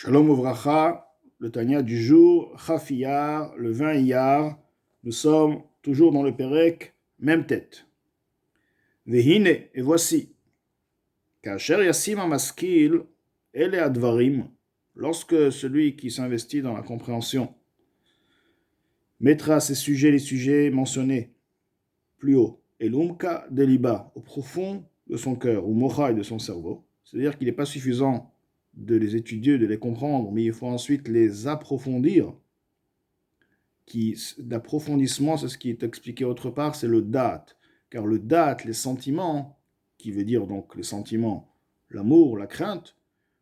Shalom Uvracha, le Tanya du jour, Chaf Iyar, le 20 Iyar. Nous sommes toujours dans le Pérec, même tête. Vehine, et voici. Kasher Yassim Amaskil, Ele Advarim, lorsque celui qui s'investit dans la compréhension mettra ces sujets, les sujets mentionnés plus haut, et l'umka deliba, au profond de son cœur, ou mocha et de son cerveau, c'est-à-dire qu'il n'est pas suffisant de les étudier, de les comprendre, mais il faut ensuite les approfondir. L'approfondissement, c'est ce qui est expliqué autre part, c'est le date. Car le date, les sentiments, qui veut dire donc les sentiments, l'amour, la crainte,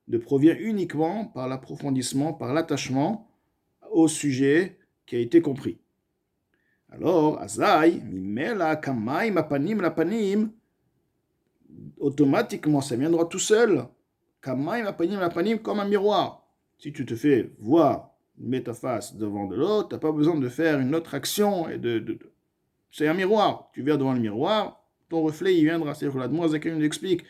ne provient uniquement par l'approfondissement, par l'attachement au sujet qui a été compris. Alors, Azaï, Mimela, Kamaim, Apanim, Lapanim, automatiquement, ça viendra tout seul. Kamaim, Apanim, Lapanim, comme un miroir. Si tu te fais voir, mets ta face devant de l'autre, tu n'as pas besoin de faire une autre action. C'est un miroir. Tu viens devant le miroir, ton reflet, il viendra. C'est-à-dire que la Demoiselle nous explique.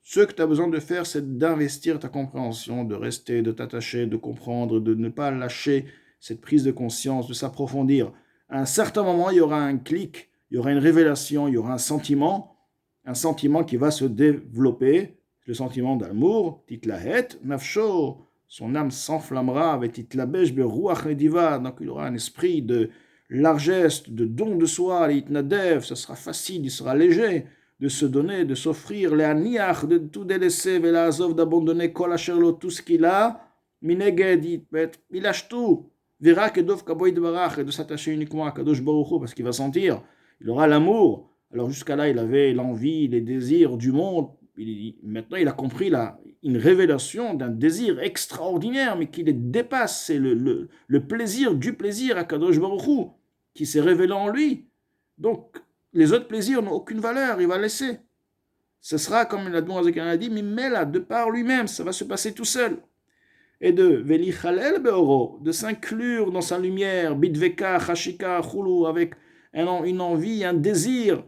Ce que tu as besoin de faire, c'est d'investir ta compréhension, de rester, de t'attacher, de comprendre, de ne pas lâcher cette prise de conscience, de s'approfondir. À un certain moment, il y aura un clic, il y aura une révélation, il y aura un sentiment qui va se développer, le sentiment d'amour, titlahet, nafsho, son âme s'enflammera avec titlabesh beruach nediva, donc il aura un esprit de largesse, de don de soi, l'itnadev, ça sera facile, il sera léger de se donner, de s'offrir, les aniach, de tout délaisser, velazov, d'abandonner, kol asherlo, tout ce qu'il a, mineged, il lâche tout, verra que dov kaboy barach, et de s'attacher uniquement à Kadosh Baruch Hu, parce qu'il va sentir, il aura l'amour. Alors jusqu'à là, il avait l'envie, les désirs du monde. Maintenant, il a compris une révélation d'un désir extraordinaire, mais qui les dépasse. C'est le plaisir du plaisir à Kadosh Baruch Hu, qui s'est révélé en lui. Donc, les autres plaisirs n'ont aucune valeur, il va laisser. Ce sera, comme la Demoiselle a dit, Mimela, de par lui-même, ça va se passer tout seul. Et de Velichalel Beoro, de s'inclure dans sa lumière, Bidveka, Chashika, Chulu, avec une envie, un désir,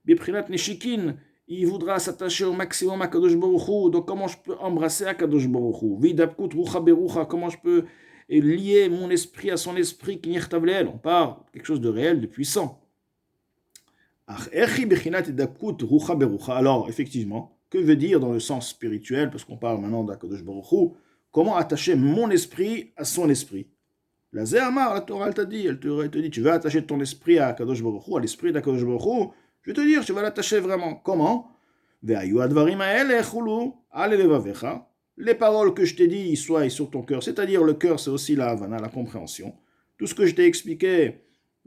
Biprinat Neshikin, il voudra s'attacher au maximum à Kadosh Baruch Hu. Donc comment je peux embrasser à Kadosh Baruch Hu? Vidapkut Rucha Berucha, comment je peux lier mon esprit à son esprit, Kinirtavleel? On parle de quelque chose de réel, de puissant. Alors, effectivement, que veut dire dans le sens spirituel, parce qu'on parle maintenant d'Akadosh Baruch Hu, comment attacher mon esprit à son esprit? La Zéhamar, la Torah, elle te dit, tu veux attacher ton esprit à Akadosh Baruch Hu, à l'esprit d'Akadosh Baruch Hu, je vais te dire, tu vas l'attacher vraiment. Comment? Les paroles que je t'ai dit soient sur ton cœur, c'est-à-dire le cœur, c'est aussi la havana, la compréhension. Tout ce que je t'ai expliqué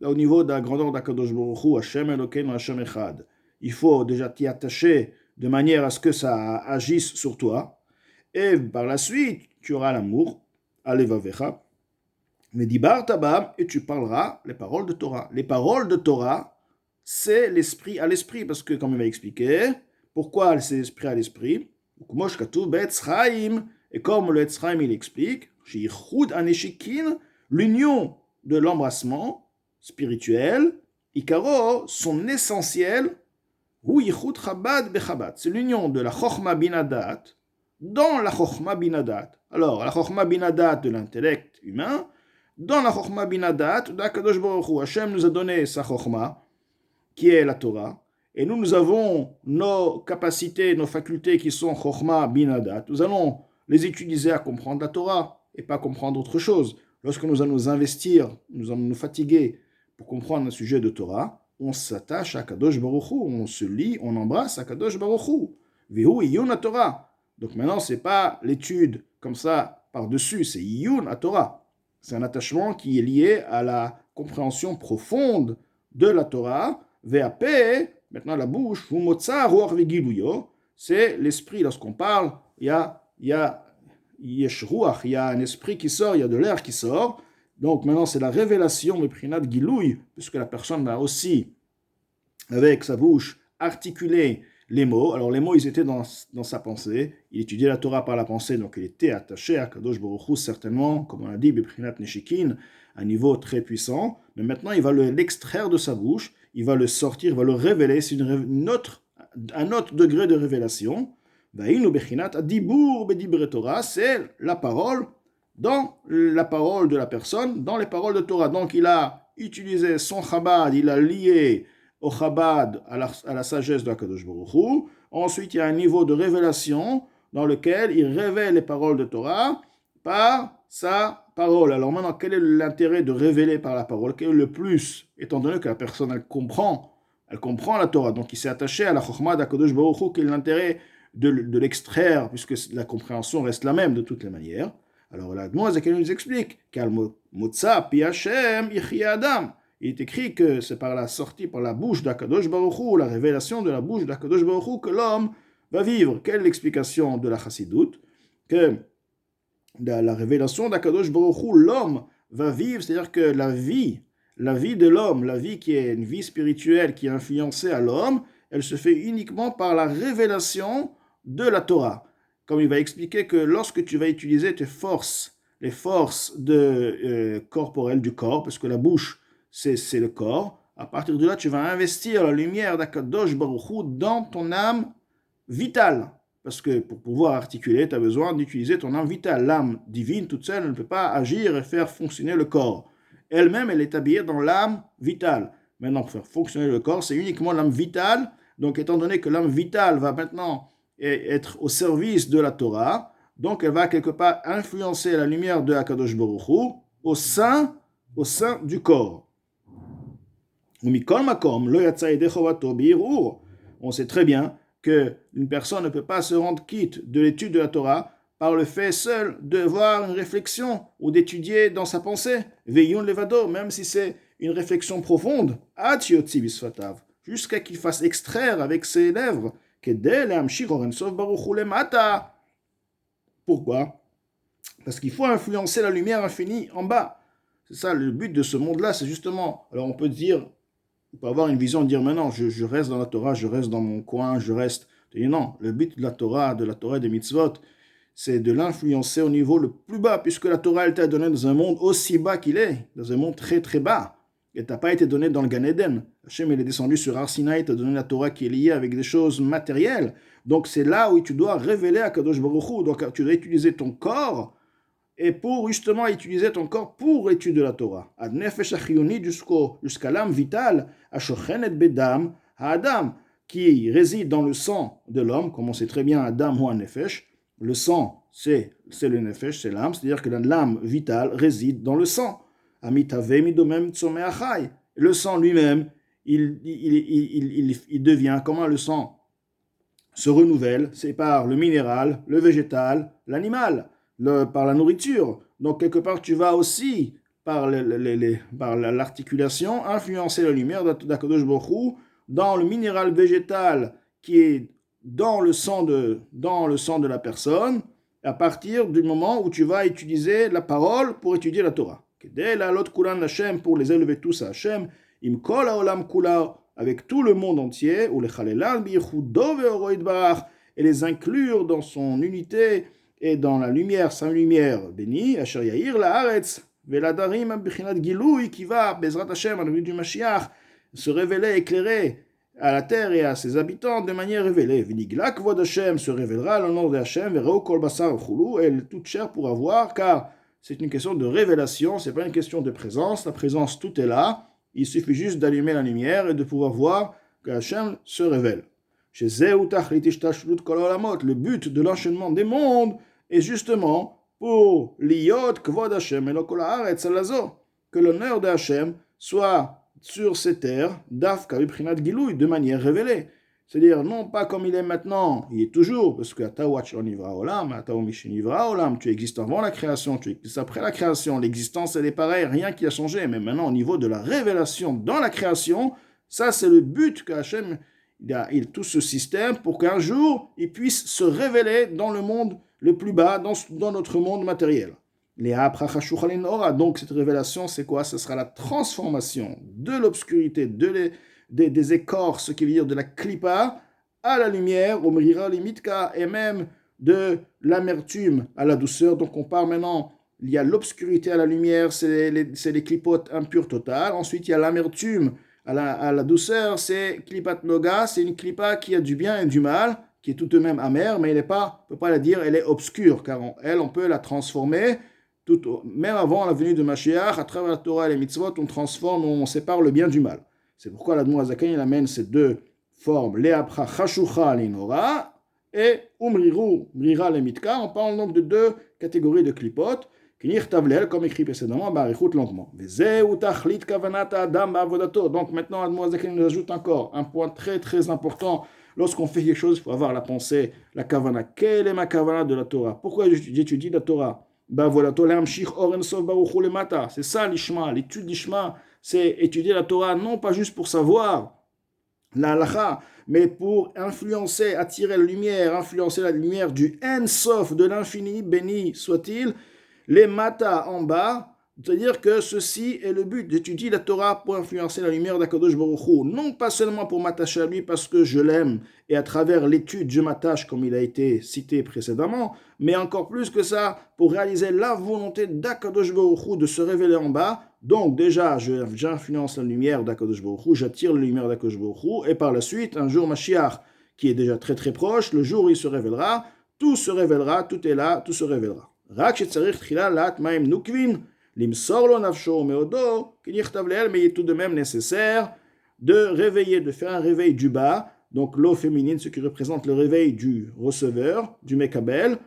au niveau de la grandeur d'Akadosh Baruch Hu, Hashem Elokeinu Hashem Echad, il faut déjà t'y attacher de manière à ce que ça agisse sur toi. Et par la suite, tu auras l'amour, Alevavecha, Medibar Tabam, et tu parleras les paroles de Torah. Les paroles de Torah, c'est l'esprit à l'esprit, parce que, comme il va expliquer, pourquoi c'est l'esprit à l'esprit? Et comme le Etzraim il explique, l'union de l'embrassement spirituel, Ikaro, son essentiel, c'est l'union de la Chochma Binadat dans la Chochma Binadat. Alors, la Chochma Binadat de l'intellect humain, dans la Chochma Binadat d'Akadosh Baruch Hu. Hashem nous a donné sa Chochma, qui est la Torah, et nous avons nos capacités, nos facultés qui sont Chochma Binadat. Nous allons les utiliser à comprendre la Torah et pas comprendre autre chose. Lorsque nous allons nous investir, nous allons nous fatiguer pour comprendre un sujet de Torah, on s'attache à Kadosh Baruch Hu, on se lie, on embrasse à Kadosh Baruch Hu. Vihu Iyun Torah. Donc maintenant, c'est pas l'étude comme ça par-dessus, c'est Iyun Torah. C'est un attachement qui est lié à la compréhension profonde de la Torah. VAP, maintenant la bouche, c'est l'esprit. Lorsqu'on parle, il y a yesh ruach, il y a un esprit qui sort, il y a de l'air qui sort. Donc maintenant c'est la révélation de Prinat Gilouy, puisque la personne va aussi, avec sa bouche, articuler les mots. Alors les mots, ils étaient dans sa pensée. Il étudiait la Torah par la pensée, donc il était attaché à Kadosh Baruch Hu, certainement, comme on a dit, Beprinat Neshikin, un niveau très puissant. Mais maintenant, il va l'extraire de sa bouche, il va le sortir, il va le révéler. C'est un autre degré de révélation. Vaïnu bechinat adibur bedibre Torah, c'est la parole dans la parole de la personne, dans les paroles de Torah. Donc il a utilisé son Chabad, il a lié au Chabad à la sagesse de HaKadosh Baruch Hu. Ensuite, il y a un niveau de révélation dans lequel il révèle les paroles de Torah par sa parole. Alors maintenant, quel est l'intérêt de révéler par la parole? Quel est le plus, étant donné que la personne, elle comprend la Torah. Donc il s'est attaché à la Chokhmah d'HaKadosh Baruch Hu, quel est l'intérêt de l'extraire, puisque la compréhension reste la même de toutes les manières. Alors la Gnozaken nous explique qu'Al Motza Pi Hashem Yichya Adam. Il est écrit que c'est par la sortie, par la bouche d'Akadosh Baruch Hu, la révélation de la bouche d'Akadosh Baruch Hu, que l'homme va vivre. Quelle est l'explication de la Chassidoute? Que la révélation d'Akadosh Baruch Hu, l'homme va vivre, c'est-à-dire que la vie de l'homme, la vie qui est une vie spirituelle qui est influencée à l'homme, elle se fait uniquement par la révélation de la Torah. Comme il va expliquer que lorsque tu vas utiliser tes forces, les forces corporelles du corps, parce que la bouche, c'est le corps, à partir de là, tu vas investir la lumière d'Akadosh Baruch Hu dans ton âme vitale. Parce que pour pouvoir articuler, tu as besoin d'utiliser ton âme vitale. L'âme divine, toute seule, elle ne peut pas agir et faire fonctionner le corps. Elle-même, elle est habillée dans l'âme vitale. Maintenant, pour faire fonctionner le corps, c'est uniquement l'âme vitale. Donc, étant donné que l'âme vitale va maintenant être au service de la Torah, donc elle va quelque part influencer la lumière de HaKadosh Baruch Hu au sein du corps. On sait très bien qu'une personne ne peut pas se rendre quitte de l'étude de la Torah par le fait seul de voir une réflexion ou d'étudier dans sa pensée, veillon levado, même si c'est une réflexion profonde, jusqu'à qu'il fasse extraire avec ses lèvres. Pourquoi? Parce qu'il faut influencer la lumière infinie en bas. C'est ça le but de ce monde-là, c'est justement. Alors on peut dire, on peut avoir une vision de dire maintenant je reste dans la Torah, je reste dans mon coin, je reste. Et non, le but de la Torah et des mitzvot, c'est de l'influencer au niveau le plus bas, puisque la Torah elle t'a donné dans un monde aussi bas qu'il est, dans un monde très très bas. Et t'as pas été donné dans le Gan Eden. Hachem il est descendu sur Har Sinaï, t'a donné la Torah qui est liée avec des choses matérielles. Donc c'est là où tu dois révéler à Kadosh Baruch Hu. Donc tu dois utiliser ton corps et pour justement utiliser ton corps pour l'étude de la Torah. Ad nefesh achiyoni jusqu'à l'âme vitale, ashochenet bedam Adam, qui réside dans le sang de l'homme, comme on sait très bien Adam ou nefesh. Le sang, c'est le nefesh, c'est l'âme, c'est-à-dire que l'âme vitale réside dans le sang. Amitave midomem tsomeh achai. Le sang lui-même, il devient, comment le sang se renouvelle? C'est par le minéral, le végétal, l'animal, par la nourriture. Donc quelque part, tu vas aussi, par l'articulation, influencer la lumière d'Akadosh Baruch Hu dans le minéral végétal qui est dans le sang de la personne, à partir du moment où tu vas utiliser la parole pour étudier la Torah. Pour les élever tous à Hashem, imkol haolam kula, avec tout le monde entier, ou les chalelan bichudo ve'oroid barach, et les inclure dans son unité et dans la lumière, sa lumière bénie, asher yahir la'aretz ve'ladarim bichinat gilui, qui va, bezrat Hashem, à la venue du Mashiach, se révéler, éclairer à la terre et à ses habitants de manière révélée. Vinigla kvod Hashem, se révélera l'honneur de Hashem, verrou kol basar chulu, et toute chair pourra voir, car c'est une question de révélation, c'est pas une question de présence. La présence, tout est là. Il suffit juste d'allumer la lumière et de pouvoir voir que Hashem se révèle. Le but de l'enchaînement des mondes est justement pour l'iyot kvod Hashem et kol haaretz alazo, que l'honneur de Hashem soit sur ces terres, dafka b'prinat gilouy, de manière révélée. C'est-à-dire, non pas comme il est maintenant, il est toujours, parce que tu existes avant la création, tu existes après la création, l'existence elle est pareille, rien qui a changé, mais maintenant au niveau de la révélation dans la création, ça c'est le but qu'Hachem, il tout ce système pour qu'un jour, il puisse se révéler dans le monde le plus bas, dans notre monde matériel. Donc cette révélation c'est quoi? Ce sera la transformation de l'obscurité, des écorces, qui veut dire de la klipa à la lumière, au mrira limitka, et même de l'amertume à la douceur. Donc on part maintenant, il y a l'obscurité à la lumière, c'est les clipotes impures totales. Ensuite il y a l'amertume à la douceur, c'est klipat noga, c'est une klipa qui a du bien et du mal, qui est tout de même amère, mais on ne peut pas la dire, elle est obscure, car on peut la transformer, même avant la venue de Mashiach, à travers la Torah et les mitzvot, on transforme, on sépare le bien du mal. C'est pourquoi l'Admor HaZaken, il amène ces deux formes, Le'apra chashucha l'inora, et umriru brira lemitka. On parle donc de deux catégories de clipotes, comme écrit précédemment, barichut lentement. Donc maintenant, Admor HaZaken nous ajoute encore un point très très important. Lorsqu'on fait quelque chose, il faut avoir la pensée, la kavana. Quelle est ma kavana de la Torah? Pourquoi j'étudie la Torah? C'est ça l'ishma, l'étude d'ishma, c'est étudier la Torah non pas juste pour savoir la halakha, mais pour influencer, attirer la lumière, influencer la lumière du En Sof, de l'infini, béni soit-il, les mata en bas, c'est-à-dire que ceci est le but, d'étudier la Torah pour influencer la lumière d'Akadosh Baruch Hu, non pas seulement pour m'attacher à lui parce que je l'aime, et à travers l'étude je m'attache comme il a été cité précédemment, mais encore plus que ça, pour réaliser la volonté d'Akadosh Baruch Hu de se révéler en bas. Donc déjà, j'influence la lumière d'Akadosh Baruch Hu, j'attire la lumière d'Akadosh Baruch Hu, et par la suite, un jour Mashiach, qui est déjà très très proche, le jour où il se révélera, tout est là, tout se révélera. Rak shetzarich tchila lat maim nukvin, l'imsor lo nafsho meodo, mais il est tout de même nécessaire de réveiller, de faire un réveil du bas, donc l'eau féminine, ce qui représente le réveil du receveur, du mekabel,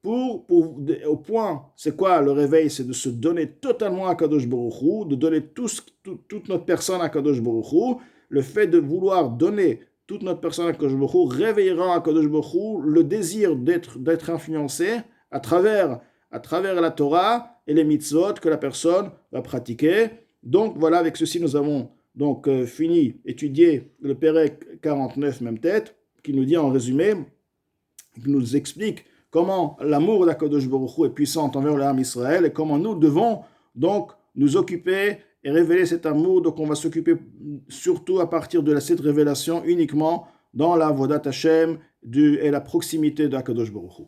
au point, c'est quoi le réveil? C'est de se donner totalement à Kadosh Baruch Hu, de donner toute notre personne à Kadosh Baruch Hu. Le fait de vouloir donner toute notre personne à Kadosh Baruch Hu réveillera à Kadosh Baruch Hu le désir d'être influencé à travers la Torah et les mitzvot que la personne va pratiquer. Donc voilà, avec ceci nous avons donc fini étudier le Pérec 49 même tête, qui nous dit en résumé, qui nous explique comment l'amour d'Akadosh Baruch Hu est puissant envers l'âme Israël et comment nous devons donc nous occuper et révéler cet amour. Donc on va s'occuper surtout à partir de cette révélation uniquement dans la Avodat Hashem et la proximité d'Akadosh Baruch Hu.